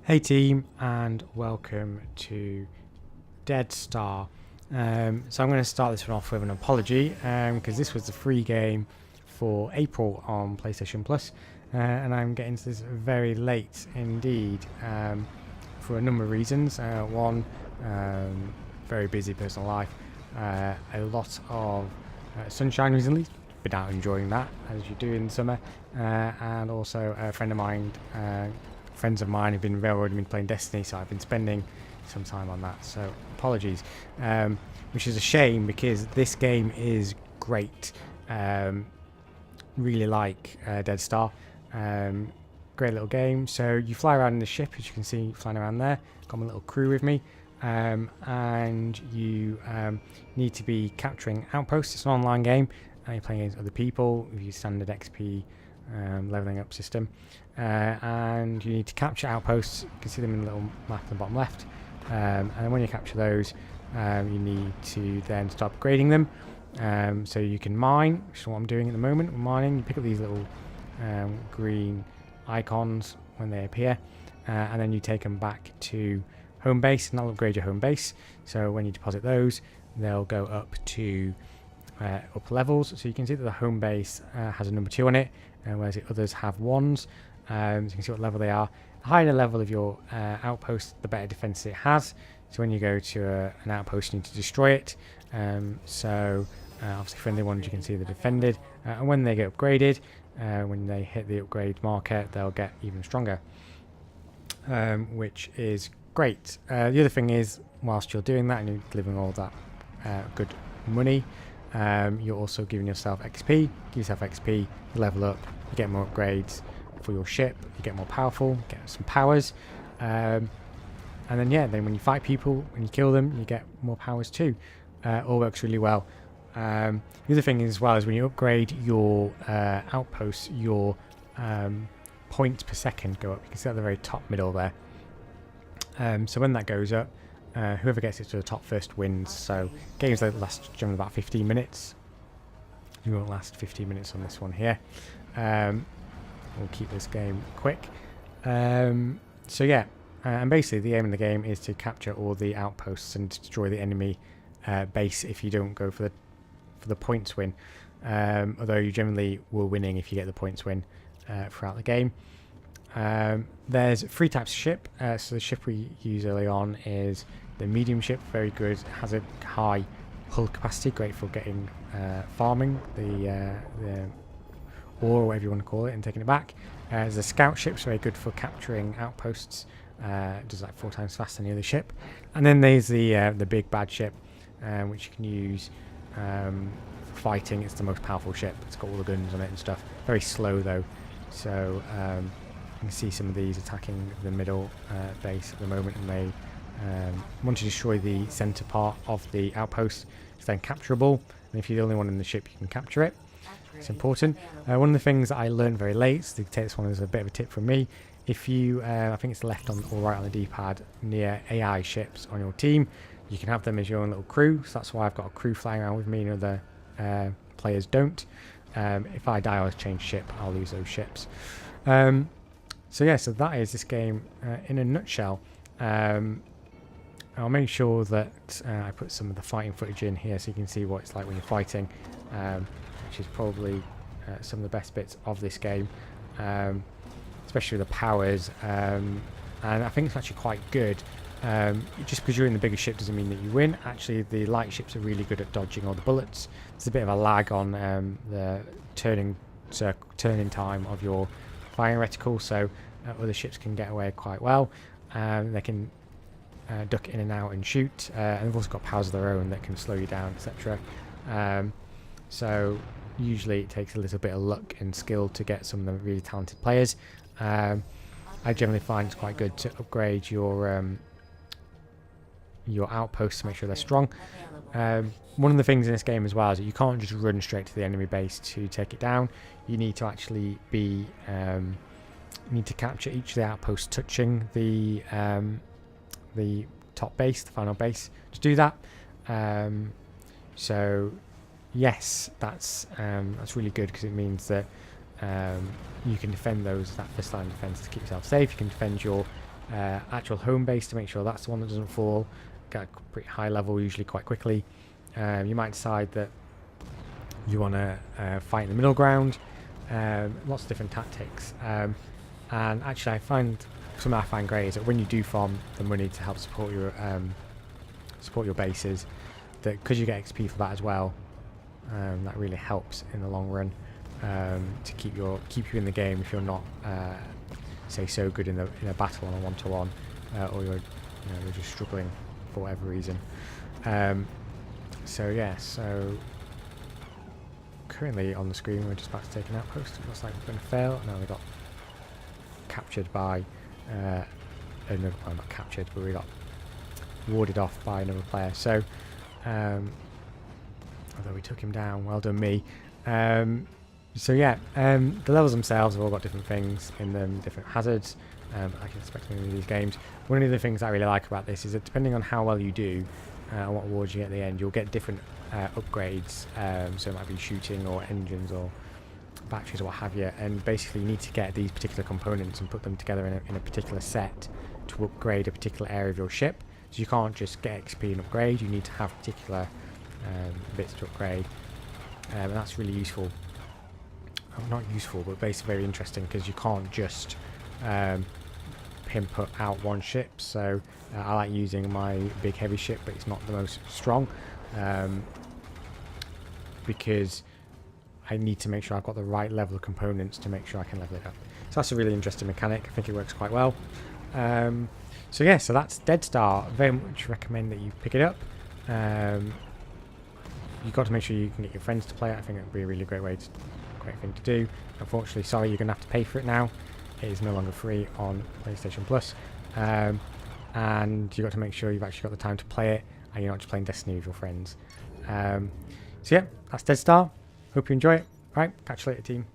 Hey team, and welcome to Dead Star. So I'm going to start this one off with an apology because this was the free game for April on PlayStation Plus, and I'm getting to this very late indeed for a number of reasons. One, very busy personal life, a lot of sunshine recently. Been out enjoying that as you do in summer, and also a friend of mine. Friends of mine have already been playing Destiny, so I've been spending some time on that. So apologies, which is a shame because this game is great. Really like Dead Star. Great little game. So you fly around in the ship, as you can see, flying around there. Got my little crew with me, and you need to be capturing outposts. It's an online game. You're playing against other people with your standard XP leveling up system, and you need to capture outposts. You can see them in the little map in the bottom left, and then when you capture those, you need to then start upgrading them, so you can mine, which is what I'm doing at the moment. We're mining. You pick up these little green icons when they appear, and then you take them back to home base, and that'll upgrade your home base. So when you deposit those, they'll go up to up levels. So you can see that the home base has a number 2 on it, whereas the others have 1s. So you can see what level they are. The higher the level of your outpost, the better defense it has. So when you go to an outpost, you need to destroy it. Obviously friendly ones, you can see they're defended, and when they get upgraded, when they hit the upgrade marker, they'll get even stronger, which is great. The other thing is, whilst you're doing that and you're delivering all that good money, you're also giving yourself XP. Give yourself XP, you level up, you get more upgrades for your ship, you get more powerful, get some powers, and then when you fight people, when you kill them, you get more powers too. All works really well. The other thing as well is when you upgrade your outposts, your points per second go up. You can see at the very top middle there. So when that goes up, whoever gets it to the top first wins. So games that last generally about 15 minutes. You won't last 15 minutes on this one here. We'll keep this game quick. And basically the aim of the game is to capture all the outposts and destroy the enemy base if you don't go for the points win. Although you generally will winning if you get the points win throughout the game. There's 3 types of ship. So the ship we use early on is the medium ship, very good, has a high hull capacity, great for getting farming the ore, or whatever you want to call it, and taking it back. There's a scout ship, so very good for capturing outposts, does like 4 times faster than the other ship. And then there's the big bad ship, which you can use for fighting. It's the most powerful ship. It's got all the guns on it and stuff. Very slow though, so you can see some of these attacking the middle base at the moment, and they want to destroy the center part of the outpost. It's then capturable, and if you're the only one in the ship, you can capture it. It's important. One of the things that I learned very late, so to take this one as a bit of a tip from me, if you, I think it's left on or right on the D-pad near AI ships on your team, you can have them as your own little crew. So that's why I've got a crew flying around with me, and other players don't. If I die or change ship, I'll lose those ships. So that is this game in a nutshell. I'll make sure that I put some of the fighting footage in here so you can see what it's like when you're fighting, which is probably some of the best bits of this game, especially the powers, and I think it's actually quite good. Just because you're in the bigger ship doesn't mean that you win. Actually, the light ships are really good at dodging all the bullets. There's a bit of a lag on the turning time of your firing reticle, so other ships can get away quite well. They can duck in and out and shoot, and they've also got powers of their own that can slow you down, etc. So usually it takes a little bit of luck and skill to get some of the really talented players. I generally find it's quite good to upgrade your outposts to make sure they're strong. One of the things in this game as well is that you can't just run straight to the enemy base to take it down. You need to actually be need to capture each of the outposts touching the top base, the final base, to do that. So yes, that's really good, because it means that you can defend that first line of defense to keep yourself safe. You can defend your actual home base to make sure that's the one that doesn't fall. Get a pretty high level usually quite quickly. You might decide that you want to fight in the middle ground. Lots of different tactics. And actually, I find something I find great is that when you do farm the money to help support your bases, that because you get XP for that as well, that really helps in the long run to keep you in the game if you're not say so good in a battle on a 1-to-1, or you're just struggling for whatever reason. So yeah, so currently on the screen we're just about to take an outpost. It looks like we're going to fail. No, we got captured by another player. Not captured, but we got warded off by another player. So although we took him down, well done me. So yeah, the levels themselves have all got different things in them, different hazards. I can expect in these games. One of the things I really like about this is that depending on how well you do and what awards you get at the end, you'll get different upgrades. So it might be shooting or engines or batteries or what have you. And basically you need to get these particular components and put them together in a particular set to upgrade a particular area of your ship. So you can't just get XP and upgrade. You need to have particular bits to upgrade. And that's really useful. Not useful, but basically very interesting because you can't just put out one ship. So I like using my big heavy ship, but it's not the most strong because I need to make sure I've got the right level of components to make sure I can level it up. So that's a really interesting mechanic. I think it works quite well. So yeah, so that's Dead Star. Very much recommend that you pick it up. You've got to make sure you can get your friends to play it. I think it would be a really great thing to do. Unfortunately, sorry, you're going to have to pay for it now. It is no longer free on PlayStation Plus. And you've got to make sure you've actually got the time to play it and you're not just playing Destiny with your friends. So yeah, that's Dead Star. Hope you enjoy it. Right, catch you later, team.